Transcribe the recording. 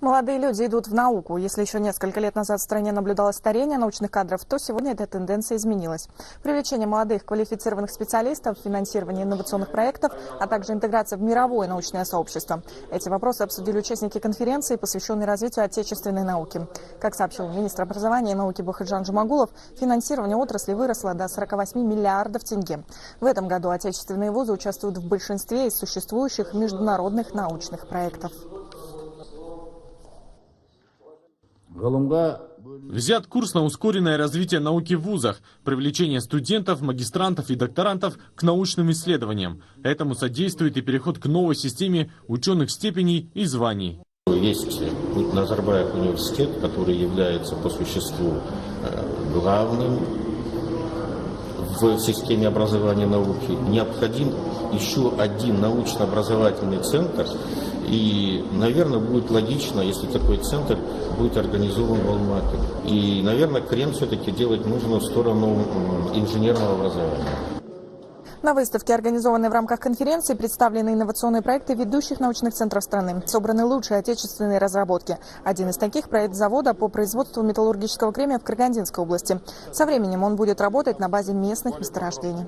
Молодые люди идут в науку. Если еще несколько лет назад в стране наблюдалось старение научных кадров, то сегодня эта тенденция изменилась. Привлечение молодых квалифицированных специалистов, финансирование инновационных проектов, а также интеграция в мировое научное сообщество. Эти вопросы обсудили участники конференции, посвященной развитию отечественной науки. Как сообщил министр образования и науки Бахыджан Жумагулов, финансирование отрасли выросло до 48 миллиардов тенге. В этом году отечественные вузы участвуют в большинстве из существующих международных научных проектов. Взят курс на ускоренное развитие науки в вузах, привлечение студентов, магистрантов и докторантов к научным исследованиям. Этому содействует и переход к новой системе ученых степеней и званий. Есть Назарбаев университет, который является по существу главным в системе образования и науки. Необходим еще один научно-образовательный центр. И, наверное, будет логично, если такой центр будет организован в Алматы. И, наверное, крен все-таки делать нужно в сторону инженерного образования. На выставке, организованной в рамках конференции, представлены инновационные проекты ведущих научных центров страны. Собраны лучшие отечественные разработки. Один из таких – проект завода по производству металлургического кремния в Карагандинской области. Со временем он будет работать на базе местных месторождений.